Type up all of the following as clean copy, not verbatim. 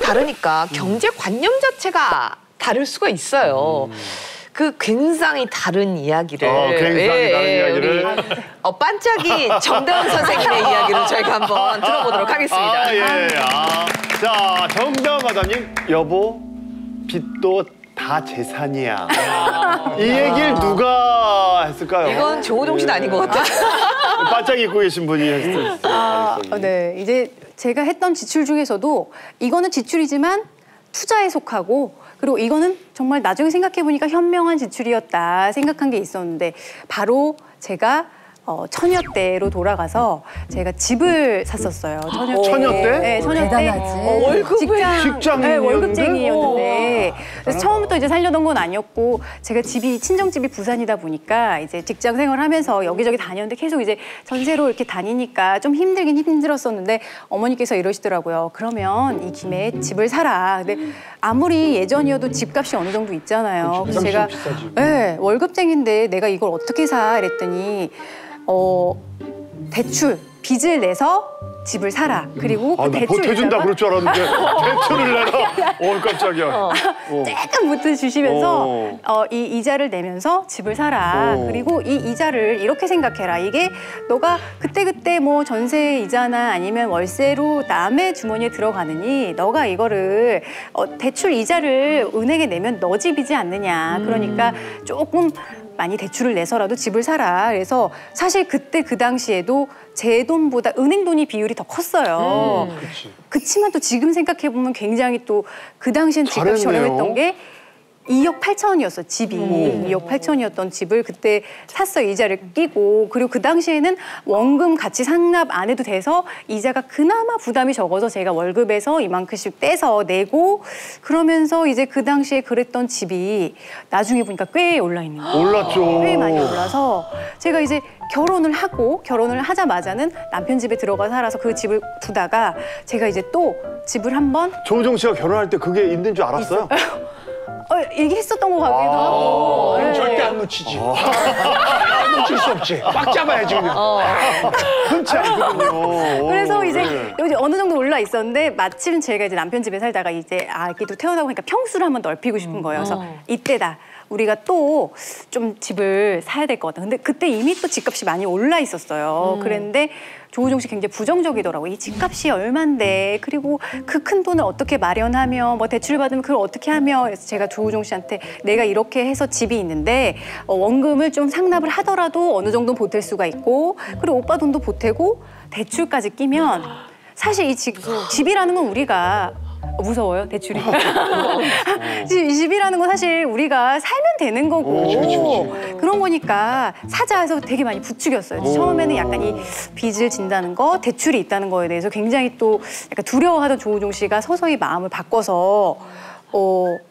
다르니까 경제관념 자체가 다를 수가 있어요. 그 굉장히 다른 이야기를 굉장히 다른 이야기를 반짝이 정다운 선생님의 이야기를 저희가 한번 들어보도록 하겠습니다. 자, 정다운 마담님, 여보 빚도 다 재산이야. 이 얘기를 누가 했을까요? 이건 조우종 씨는 아닌 것 같아요. 반짝이 입고 계신 분이 했을 네, 이제 제가 했던 지출 중에서도 이거는 지출이지만 투자에 속하고, 그리고 이거는 정말 나중에 생각해보니까 현명한 지출이었다 생각한 게 있었는데, 바로 제가 처녀 때로 돌아가서 제가 집을 샀었어요. 처녀 때? 네, 처녀 때. 직장인이었는데? 월급쟁이였는데. 그래서 처음부터 이제 살려던 건 아니었고, 제가 친정집이 부산이다 보니까 이제 직장 생활하면서 여기저기 다녔는데 계속 이제 전세로 이렇게 다니니까 좀 힘들긴 힘들었었는데, 어머니께서 이러시더라고요. 그러면 이 김에 집을 사라. 근데 아무리 예전이어도 집값이 어느 정도 있잖아요. 그래서 제가 월급쟁인데 내가 이걸 어떻게 사? 이랬더니 대출, 빚을 내서 집을 사라. 그리고 그 대출 보태준다 그럴 줄 알았는데 대출을 내라. 깜짝이야. 조금 보태주시면서 이 이자를 내면서 집을 사라. 그리고 이 이자를 이렇게 생각해라. 이게 너가 그때그때 뭐 전세 이자나 아니면 월세로 남의 주머니에 들어가느니 너가 이거를 대출 이자를 은행에 내면 너 집이지 않느냐. 그러니까 조금 많이 대출을 내서라도 집을 사라. 그래서 사실 그때 그 당시에도 제 돈보다 은행 돈이 비율이 더 컸어요. 그치만 또 지금 생각해보면 굉장히 또 그 당시엔 집값이 저렴했던 게 2억 8천이었어, 집이. 2억 8천이었던 집을 그때 샀어요, 이자를 끼고. 그리고 그 당시에는 원금 같이 상납 안 해도 돼서 이자가 그나마 부담이 적어서 제가 월급에서 이만큼씩 떼서 내고, 그러면서 이제 그 당시에 그랬던 집이 나중에 보니까 꽤 올라 있는 거예요. 올랐죠. 꽤 많이 올라서 제가 이제 결혼을 하자마자는 남편 집에 들어가 살아서 그 집을 두다가 제가 이제 또 집을 한번. 조우종 씨가 결혼할 때 그게 있는 줄 알았어요? 얘기했었던 것 같기도 하고. 절대 안 놓치지. 안 놓칠 수 없지. 꽉 잡아야지 그냥. 흔치 않거든요. 그래서 이제 여기 어느 정도 올라 있었는데, 마침 제가 이제 남편 집에 살다가 이제 아기도 태어나고 하니까 평수를 한번 넓히고 싶은 거예요. 그래서 이때다. 우리가 또 좀 집을 사야 될 것 같다. 근데 그때 이미 또 집값이 많이 올라 있었어요. 그랬는데 조우종 씨 굉장히 부정적이더라고요. 이 집값이 얼만데, 그리고 그 큰 돈을 어떻게 마련하며, 뭐 대출 받으면 그걸 어떻게 하며. 그래서 제가 조우종 씨한테 내가 이렇게 해서 집이 있는데 원금을 좀 상납을 하더라도 어느 정도 보탤 수가 있고, 그리고 오빠 돈도 보태고 대출까지 끼면 사실 이 집이라는 건 우리가 무서워요, 대출이. 집이라는 건 사실 우리가 살면 되는 거고 그런 거니까 사자 해서 되게 많이 부추겼어요. 처음에는 약간 이 빚을 진다는 거, 대출이 있다는 거에 대해서 굉장히 또 약간 두려워하던 조우종 씨가 서서히 마음을 바꿔서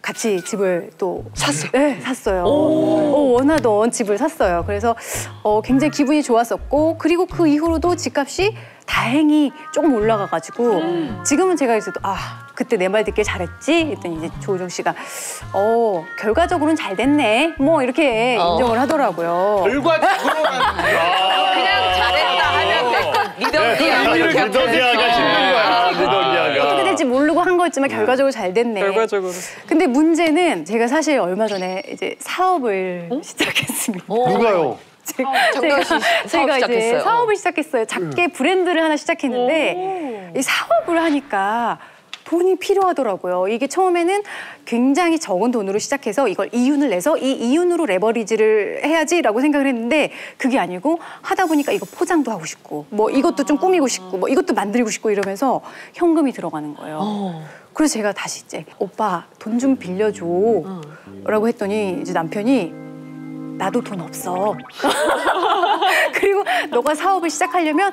같이 집을 또 샀어요? 네, 샀어요. 원하던 집을 샀어요. 그래서 굉장히 기분이 좋았었고, 그리고 그 이후로도 집값이 다행히 조금 올라가가지고 지금은 제가 이제 그때 내 말 듣길 잘했지? 했더니 이제 조우종 씨가 결과적으로는 잘 됐네. 뭐 이렇게 인정을 하더라고요. 결과적으로는 그냥 잘했다 하면 될 것. 리더기아가 힘든 거야. 리더기아가. 어떻게 될지 모르고 한 거였지만 결과적으로 잘 됐네. 결과적으로. 근데 문제는 제가 사실 얼마 전에 이제 사업을 시작했습니다. 누가요? 제가 이제 사업을 시작했어요. 작게 브랜드를 하나 시작했는데 이 사업을 하니까 돈이 필요하더라고요. 이게 처음에는 굉장히 적은 돈으로 시작해서 이걸 이윤을 내서 이 이윤으로 레버리지를 해야지라고 생각을 했는데, 그게 아니고 하다 보니까 이거 포장도 하고 싶고 뭐 이것도 좀 꾸미고 싶고 뭐 이것도 만들고 싶고 이러면서 현금이 들어가는 거예요. 그래서 제가 다시 이제 오빠 돈 좀 빌려줘 라고 했더니 이제 남편이 나도 돈 없어. 그리고 너가 사업을 시작하려면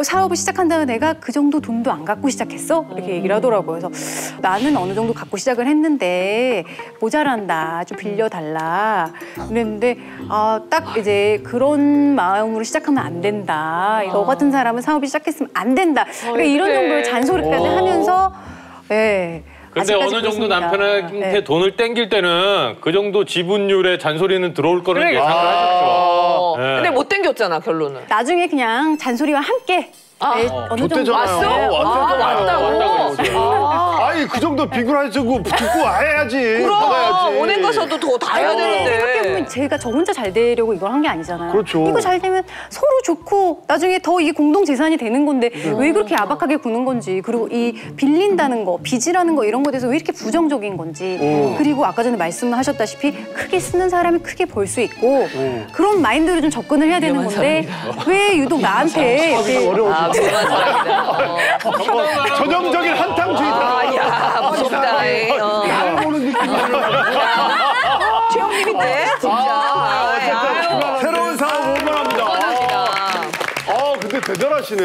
사업을 시작한다는 애가 그 정도 돈도 안 갖고 시작했어? 이렇게 얘기를 하더라고요. 그래서 나는 어느 정도 갖고 시작을 했는데 모자란다, 좀 빌려달라 그랬는데 딱 이제 그런 마음으로 시작하면 안 된다. 너 같은 사람은 사업을 시작했으면 안 된다. 그러니까 이런 정도로 잔소리까지 하면서 근데 어느 정도 남편한테 돈을 땡길 때는 그 정도 지분율의 잔소리는 들어올 거는 예상을 하셨죠. 근데 못 땡겼잖아, 결론은. 나중에 그냥 잔소리와 함께 어느 정도 왔어? 왔다고? 아니 그 돈도 비굴하시고 듣고 해야지. 그럼 은행 가서도 더 다 해야 되는데. 생각해보면 제가 저 혼자 잘 되려고 이걸 한 게 아니잖아요. 그렇죠. 이거 잘 되면 서로 좋고 나중에 더 이게 공동 재산이 되는 건데 왜 그렇게 야박하게 구는 건지, 그리고 이 빌린다는 거, 빚이라는 거 이런 거에 대해서 왜 이렇게 부정적인 건지, 그리고 아까 전에 말씀하셨다시피 크게 쓰는 사람이 크게 벌 수 있고 그런 마인드로 좀 접근을 해야 되는 건데 왜 유독 나한테 이렇게 위험한 사람이다. 전형적인 한탕주의다. 야, 무섭다. 나를 보는 느낌이야. 최영님인데, 진짜. 새로운 사업 응원합니다. 근데 대단하시네.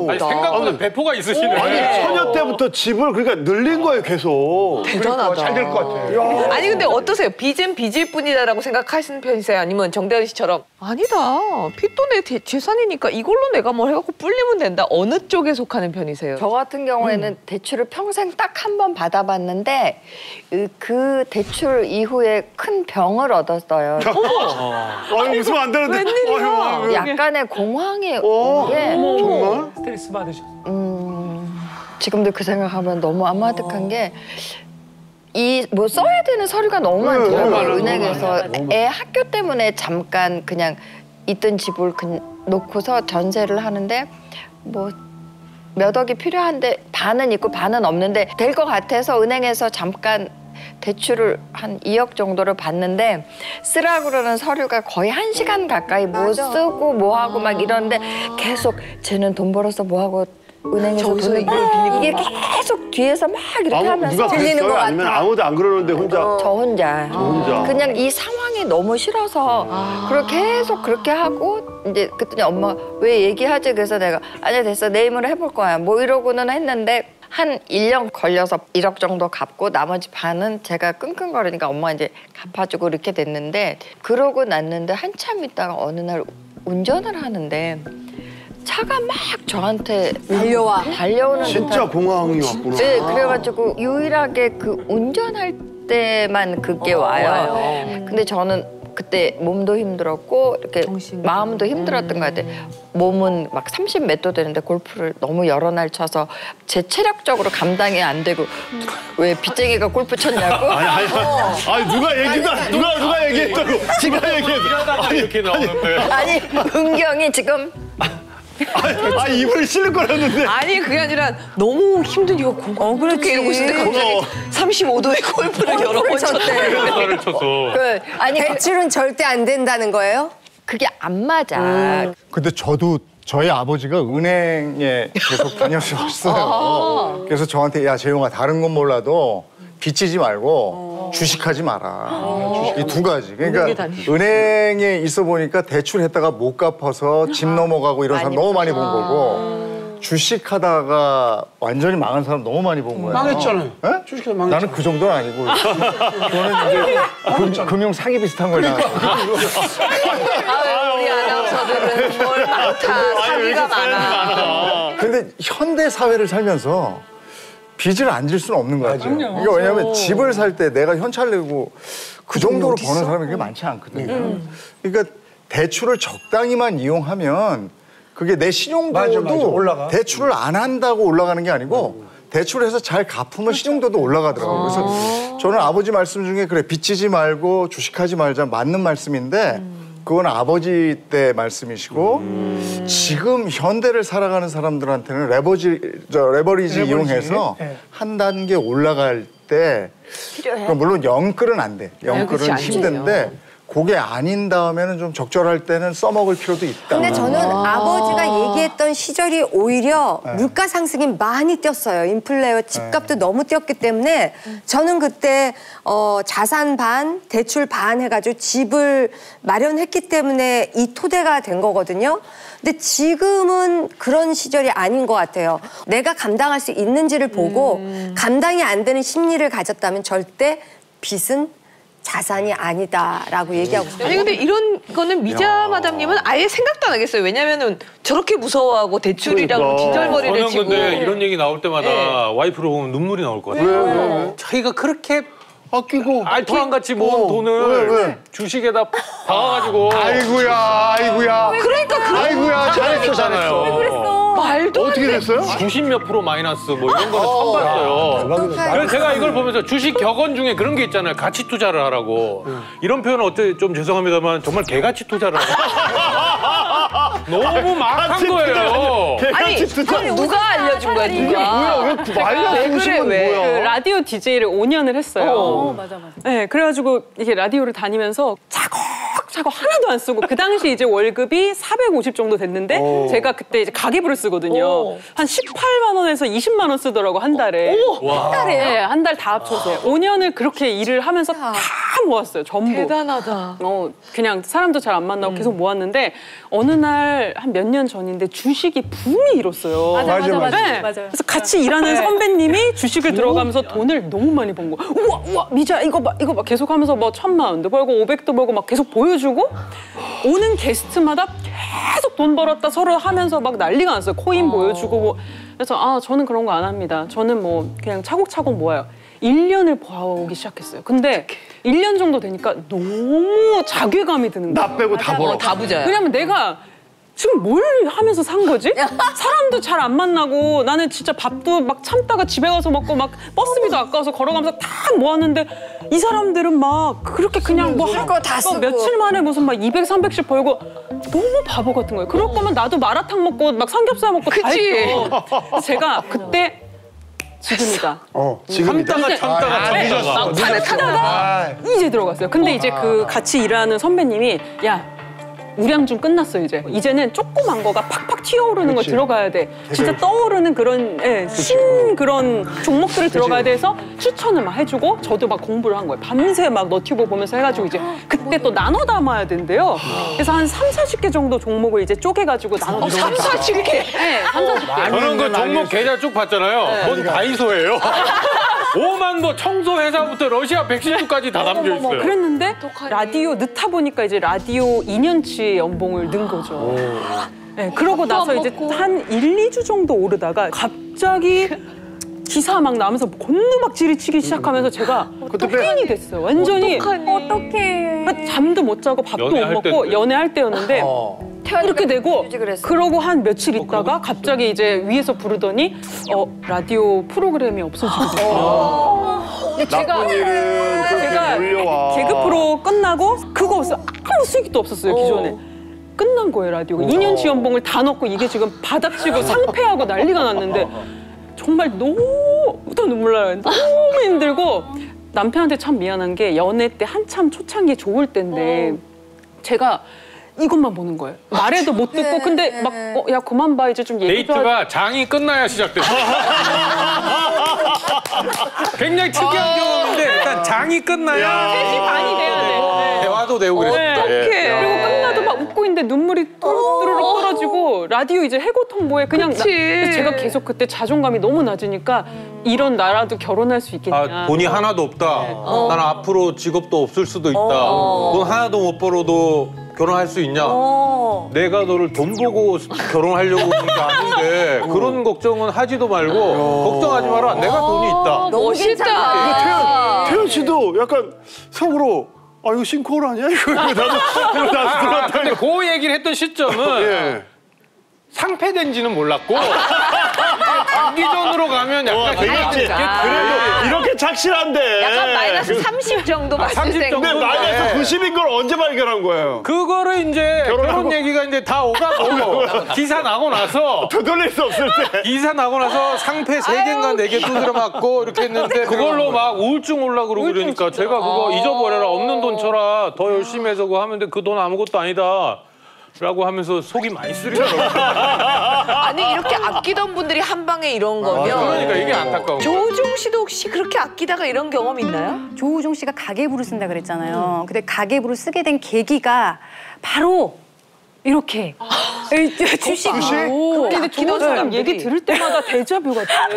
아니, 생각보다 배포가 있으시네. 아니, 처녀 때부터 집을 그러니까 늘린 거예요, 계속. 대단하다. 잘 될 것 같아. 아니 근데 어떠세요? 빚은 빚일 뿐이다라고 생각하시는 편이세요? 아니면 정대은 씨처럼 아니다. 빚도 내 재산이니까 이걸로 내가 뭘 해갖고 불리면 된다. 어느 쪽에 속하는 편이세요? 저 같은 경우에는 대출을 평생 딱 한 번 받아봤는데 그 대출 이후에 큰 병을 얻었어요. 웃으면 안 되는데. 웬일이야? 약간의 공황이 온 게 정말? 스트레스 받으셨어. 지금도 그 생각하면 너무 아마득한 게 이 뭐 써야 되는 서류가 너무 많더라고요. 은행에서 애 학교 때문에 잠깐 그냥 있던 집을 놓고서 전세를 하는데 뭐 몇 억이 필요한데 반은 있고 반은 없는데 될 것 같아서 은행에서 잠깐 대출을 한 2억 정도를 받는데 쓰라고 그러는 서류가 거의 1시간 가까이 못 쓰고 뭐 하고 막 이러는데 계속 쟤는 돈 벌어서 뭐 하고 은행에서 돈을 이게 계속 뒤에서 막 이렇게 하면서 누가 그랬어요? 아니면 아무도 안 그러는데 혼자? 저 혼자. 혼자. 그냥 이 상황이 너무 싫어서 그렇게 계속 그렇게 하고 이제 그랬더니 엄마가 왜 얘기하지? 그래서 내가 아니 됐어 내 힘으로 해볼 거야 뭐 이러고는 했는데 한 1년 걸려서 1억 정도 갚고 나머지 반은 제가 끙끙거리니까 엄마가 이제 갚아주고 이렇게 됐는데 그러고 났는데 한참 있다가 어느 날 운전을 하는데 차가 막 저한테 달려오는 진짜 듯한 공황이 왔구나. 네, 그래가지고 유일하게 그 운전할 때만 그게 와요. 근데 저는 그때 몸도 힘들었고 이렇게 마음도 힘들었던 것 같아요. 몸은 막 30 몇 도 되는데 골프를 너무 여러 날 쳐서 제 체력적으로 감당이 안 되고 왜 빚쟁이가 골프 쳤냐고. 아니 누가 얘기했다고? 지가 얘기했어. 이러다가 이렇게 나오는데. 아니 은경이 지금 입을 실룩거렸는데. 아니 그게 아니라 너무 힘든 이거 그렇게 이러고 있는데 갑자기 35도의 골프를 여러 번 쳤대. 전화를 쳐서. 아니 대출은 절대 안 된다는 거예요? 그게 안 맞아. 근데 저도 저희 아버지가 은행에 계속 다녔었어요. 그래서 저한테 야 재용아 다른 건 몰라도 빚지지 말고 주식하지 마라. 이 두 가지. 그러니까 은행에 있어 보니까 대출했다가 못 갚아서 집 넘어가고 이런 사람 너무 많이 본 거고 주식하다가 완전히 망한 사람 너무 많이 본 거예요. 망했잖아요. 네? 주식해서 망했잖아요. 나는 그 정도는 아니고 저는 이제 금융 사기 비슷한 걸 나왔어요. 우리 아나운서들은 뭘 많다. 사기가 많아. 근데 현대 사회를 살면서 빚을 안 질 수는 없는 거야. 그러니까 왜냐하면 집을 살 때 내가 현찰 내고 그 정도로 버는 사람이 그렇게 많지 않거든요. 그러니까 대출을 적당히만 이용하면 그게 내 신용도도 맞아, 올라가. 대출을 안 한다고 올라가는 게 아니고 대출을 해서 잘 갚으면 신용도도 올라가더라고요. 그래서 저는 아버지 말씀 중에 그래 빚지지 말고 주식하지 말자 맞는 말씀인데 그건 아버지 때 말씀이시고 지금 현대를 살아가는 사람들한테는 레버리지 이용해서 한 단계 올라갈 때 물론 영끌은 안 돼. 영끌은 힘든데 그게 아닌 다음에는 좀 적절할 때는 써먹을 필요도 있다. 근데 저는 아버지가 얘기했던 시절이 오히려 물가 상승이 많이 뛰었어요. 인플레와 집값도 너무 뛰었기 때문에 저는 그때 자산 반, 대출 반 해가지고 집을 마련했기 때문에 이 토대가 된 거거든요. 근데 지금은 그런 시절이 아닌 것 같아요. 내가 감당할 수 있는지를 보고 감당이 안 되는 심리를 가졌다면 절대 빚은 자산이 아니다라고 얘기하고 싶어요. 아니 근데 이런 거는 미자 마담님은 아예 생각도 안 하겠어요. 왜냐면은 저렇게 무서워하고 대출이라고 진절머리를 저는 치고. 근데 이런 얘기 나올 때마다 와이프로 보면 눈물이 나올 것 같아요. 자기가 그렇게 아끼고 알토한 같이 모은 돈을 왜? 주식에다 박아가지고. 아이고야. 그러니까 아이고야, 잘했어, 잘했어. 왜 그랬어? 말도 어떻게 됐어요? 90몇 % 마이너스 뭐 이런 거는 처음 봤어요. 그래서 제가 이걸 보면서 주식 격언 중에 그런 게 있잖아요. 가치 투자를 하라고. 이런 표현은 어때 좀 죄송합니다만 정말 개가치 투자를 하라고. 너무 막한 거예요. 아니 그럼 누가 알려준 거야 누가? 뭐야, 왜 마이너스 왜 그래, 왜? 그 라디오 DJ를 5년을 했어요. 맞아. 네, 그래가지고 이게 라디오를 다니면서 차곡차곡 하나도 안 쓰고 그 당시 이제 월급이 450 정도 됐는데 제가 그때 이제 가계부를 쓰거든요. 한 18만 원에서 20만 원 쓰더라고 한 달에. 한 달에? 네, 한 달 다 합쳐서 5년을 그렇게 일을 하면서 다 모았어요. 전부. 대단하다. 그냥 사람도 잘 안 만나고 계속 모았는데 어느 날 한 몇 년 전인데 주식이 붐이 일었어요. 맞아. 네. 맞아요. 그래서 같이 일하는 선배님이 주식을 들어가면서 돈을 너무 많이 번 거. 우와 미자 이거 봐 계속 하면서 뭐 1,000만 원도 벌고 500도 벌고 막 계속 보여주고 오는 게스트마다 계속 돈 벌었다 서로 하면서 막 난리가 났어요. 코인 보여주고 뭐. 그래서 저는 그런 거 안 합니다. 저는 뭐 그냥 차곡차곡 모아요. 1년을 모아오기 시작했어요. 근데 1년 정도 되니까 너무 자괴감이 드는 거예요. 나 빼고 다 벌어. 다 부자야. 왜냐면 내가 지금 뭘 하면서 산 거지? 사람도 잘 안 만나고 나는 진짜 밥도 막 참다가 집에 가서 먹고 막 버스비도 아까워서 걸어가면서 다 모았는데 이 사람들은 막 그렇게 그냥 뭐 할 거 다 쓰고 며칠 만에 무슨 막 200, 300씩 벌고 너무 바보 같은 거예요. 그럴 거면 나도 마라탕 먹고 막 삼겹살 먹고 다 했죠. 제가 그때 지금이다. 참다가 참다가 이제 들어갔어요. 근데 이제 그 같이 일하는 선배님이 야 우량준 끝났어 이제. 이제는 조그만 거가 팍팍 튀어오르는 거 들어가야 돼. 진짜 떠오르는 그런 신 그런 종목들을 들어가야 돼서 추천을 막 해주고 저도 막 공부를 한 거예요. 밤새 막 너튜브 보면서 해가지고 이제 그때 또 나눠 담아야 된대요. 그래서 한 3, 40개 정도 종목을 이제 쪼개가지고 나눠 3, 40개? 네, 3, 40개. 저는 그 종목 계좌 쭉 봤잖아요. 뭔 다이소예요. 오만 뭐 청소 회사부터 러시아 백신주까지 다 담겨 있어요. 그랬는데 라디오 넣다 보니까 이제 라디오 2년치 연봉을 넣은 거죠. 네, 그러고 나서 이제 한 1, 2주 정도 오르다가 갑자기 기사 막 나면서 곤두박질이 치기 시작하면서 제가 팬이 됐어요. 완전히 어떡해. 잠도 못 자고 밥도 못 먹고 연애할 때였는데 이렇게 되고 그러고 한 며칠 있다가 갑자기 이제 위에서 부르더니 라디오 프로그램이 없어지거든요. 나쁜 일은 그렇게 몰려와. 개그 프로 끝나고 그거 없어 아무 수익도 없었어요 기존에. 끝난 거예요 라디오가. 2년치 연봉을 다 넣고 이게 지금 바닥치고 상폐하고 난리가 났는데 정말 너무 눈물 나요. 너무 힘들고 남편한테 참 미안한 게 연애 때 한참 초창기에 좋을 때인데 제가 이것만 보는 거예요. 말해도 못 듣고 근데 막 야 그만 봐 이제 좀 얘기 좀 데이트가 장이 끝나야 시작됐어요. 굉장히 특이한 경험인데 일단 장이 끝나야 3시 반이 돼야 돼. 대화도 되고 그랬어요. 어떡해. 그리고 끝나도 막 웃고 있는데 눈물이 또르르 떨어지고 라디오 이제 해고 통보에 그냥 제가 계속 그때 자존감이 너무 낮으니까 이런 나라도 결혼할 수 있겠냐. 돈이 하나도 없다. 나는 앞으로 직업도 없을 수도 있다. 돈 하나도 못 벌어도 결혼할 수 있냐? 내가 너를 돈 보고 결혼하려고 하는 게 아닌데 그런 걱정은 하지도 말고 걱정하지 마라. 내가 돈이 있다. 멋있다. 태연 씨도 약간 속으로 이거 싱크홀 아니야? 이거 나도 들었다. 근데 그 얘기를 했던 시점은 상폐된지는 몰랐고 단기전으로 가면 약간 그렇지. 그래도 이렇게 착실한데. 약간 마이너스 30 정도 봤을 30 때. 정도. 근데 마이너스 90인 걸 언제 발견한 거예요? 그거를 이제 결혼 얘기가 이제 다 오가고 기사 나고 나서 되돌릴 수 없을 때. 기사 나고 나서 상패 3개인가 4개 두드려 맞고 이렇게 했는데 그걸로 막 우울증 올라고 그러고 그러니까 제가 그거 잊어버려라. 없는 돈 쳐라. 더 열심히 해서 그거 하면 돼. 그 돈 아무것도 아니다. 라고 하면서 속이 많이 쓰리더라고요. 아니 이렇게 아끼던 분들이 한 방에 이런 거면 그러니까 이게 안타까워. 조우종 씨도 혹시 그렇게 아끼다가 이런 경험 있나요? 조우종 씨가 가계부를 쓴다 그랬잖아요. 근데 가계부를 쓰게 된 계기가 바로 이렇게 주식으로. 근데 조우종 사람 얘기 들을 때마다 데자뷰 같아.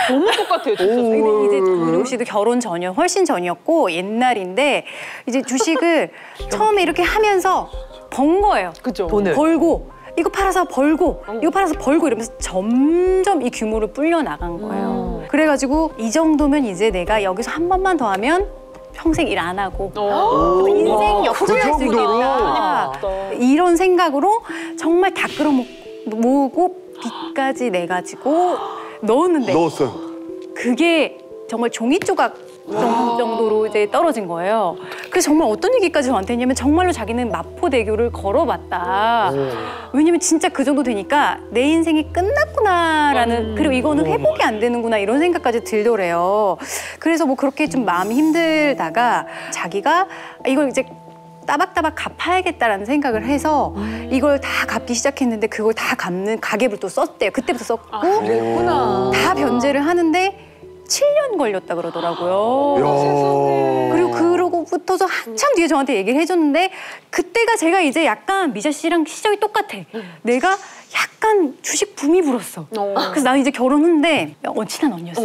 너무 똑같아요. 진짜. 근데 이제 조우종 씨도 결혼 전이요, 훨씬 전이었고 옛날인데 이제 주식을 처음에 이렇게 하면서 번 거예요. 그죠. 돈을. 벌고 이거 팔아서 벌고 이거 팔아서 벌고 이러면서 점점 이 규모를 불려 나간 거예요. 그래가지고 이 정도면 이제 내가 여기서 한 번만 더 하면 평생 일 안 하고 또 인생 역전할 수 있겠다. 정도로. 이런 생각으로 정말 다 끌어모으고 빚까지 내가지고 넣었는데 넣었어요. 그게 정말 종이 조각 정도로 이제 떨어진 거예요. 그래서 정말 어떤 얘기까지 저한테 했냐면 정말로 자기는 마포대교를 걸어봤다. 왜냐면 진짜 그 정도 되니까 내 인생이 끝났구나라는 그리고 이거는 회복이 안 되는구나 이런 생각까지 들더래요. 그래서 뭐 그렇게 좀 마음이 힘들다가 자기가 이걸 이제 따박따박 갚아야겠다라는 생각을 해서 이걸 다 갚기 시작했는데 그걸 다 갚는 가계부를 또 썼대요. 그때부터 썼고 그랬구나. 다 변제를 하는데 7년 걸렸다 그러더라고요. 그리고 그러고부터서 한참 뒤에 저한테 얘기를 해줬는데 그때가 제가 이제 약간 미자 씨랑 시절이 똑같아. 내가 약간 주식 붐이 불었어. 그래서 나는 이제 결혼했는데 친한 언니였어.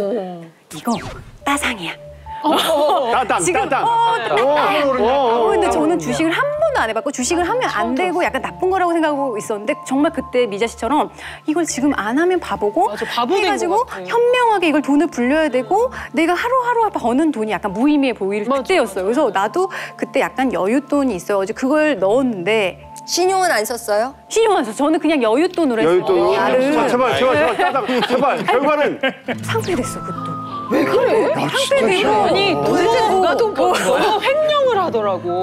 이거 따상이야. 따당. 근데 저는 주식을 한 번도 안 해봤고 주식을 하면 안 되고 약간 나쁜 거라고 생각하고 있었는데 정말 그때 미자 씨처럼 이걸 지금 안 하면 바보고 맞아, 바보 된 해가지고 것 같아. 현명하게 이걸 돈을 불려야 되고 내가 하루하루 버는 돈이 약간 무의미해 보일 그때였어요. 그래서 나도 그때 약간 여윳돈이 있어가지고 그걸 넣었는데 신용은 안 썼어요? 신용 안 써. 저는 그냥 여윳돈으로 했어요. 여윳돈으로? 나를 제발, 따당. 제발, 결과는. 상폐됐어 그것도. 왜 그래? 상폐되고 아니 도대체 누가 돈 번 거야? 너무 횡령을 하더라고.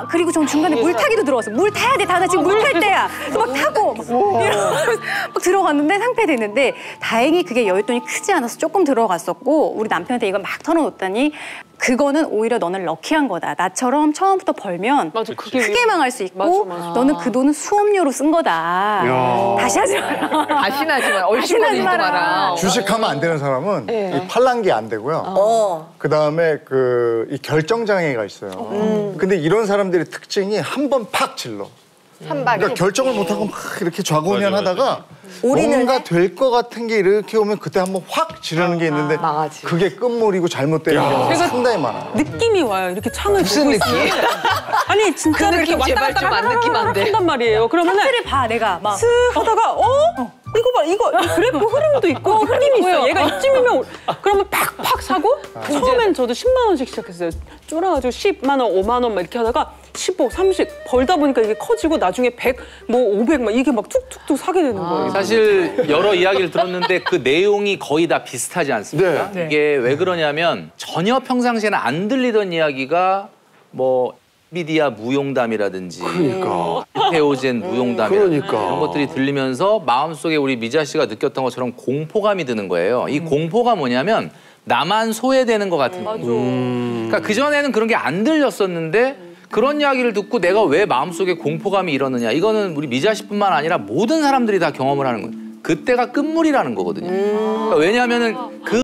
그리고 전 중간에 물 타기도 들어갔어. 물 타야 돼. 나 지금 물 탈 때야. 그래서 막 타고 막 들어갔는데 상폐됐는데 다행히 그게 여윳돈이 크지 않아서 조금 들어갔었고 우리 남편한테 이걸 막 털어놓더니 그거는 오히려 너는 럭키한 거다. 나처럼 처음부터 벌면 맞아, 그게 크게 망할 수 있고 맞아. 너는 그 돈은 수업료로 쓴 거다. 다시 하지 마라. 다시는 하지 마라. 다시는 하지 얼씬거리지 마라. 마라. 주식하면 안 되는 사람은 이 팔랑귀 안 되고요. 그 다음에 이 결정장애가 있어요. 근데 이런 사람들의 특징이 한 번 팍 질러. 그러니까 결정을 못하고 막 이렇게 좌고우면하다가 뭔가 될 것 같은 게 이렇게 오면 그때 한번 확 지르는 게 있는데 망하지. 그게 끝물이고 잘못되는 경우가 상당히 많아요. 느낌이 와요. 이렇게 창을 무슨 보고 느낌? 있으면. 아니 진짜 그 이렇게 느낌 왔다 제발 갔다 좀 안 느끼면 안 돼. 한단 말이에요. 그러면은 상태를 봐 내가 막. 쓱 하다가 이거 봐 이거 그래프 흐름도 있고 흐름이 있어. 얘가 이쯤이면 그러면 팍팍 사고 처음엔 저도 10만 원씩 시작했어요. 쫄아가지고 10만 원, 5만 원 막 이렇게 하다가 15, 30 벌다 보니까 이게 커지고 나중에 100, 뭐 500 막 이게 막 툭툭툭 사게 되는 거예요. 사실 여러 이야기를 들었는데 그 내용이 거의 다 비슷하지 않습니까? 네. 이게 왜 그러냐면 전혀 평상시에는 안 들리던 이야기가 뭐 엔비디아 무용담이라든지 그러니까. 이태오젠 무용담이라든지 그러니까. 이런 것들이 들리면서 마음속에 우리 미자 씨가 느꼈던 것처럼 공포감이 드는 거예요. 이 공포가 뭐냐면 나만 소외되는 것 같은 거죠. 그러니까 그전에는 그런 게 안 들렸었는데 그런 이야기를 듣고 내가 왜 마음속에 공포감이 일어느냐. 이거는 우리 미자 씨뿐만 아니라 모든 사람들이 다 경험을 하는 거예요. 그때가 끝물이라는 거거든요. 그러니까 왜냐하면은 그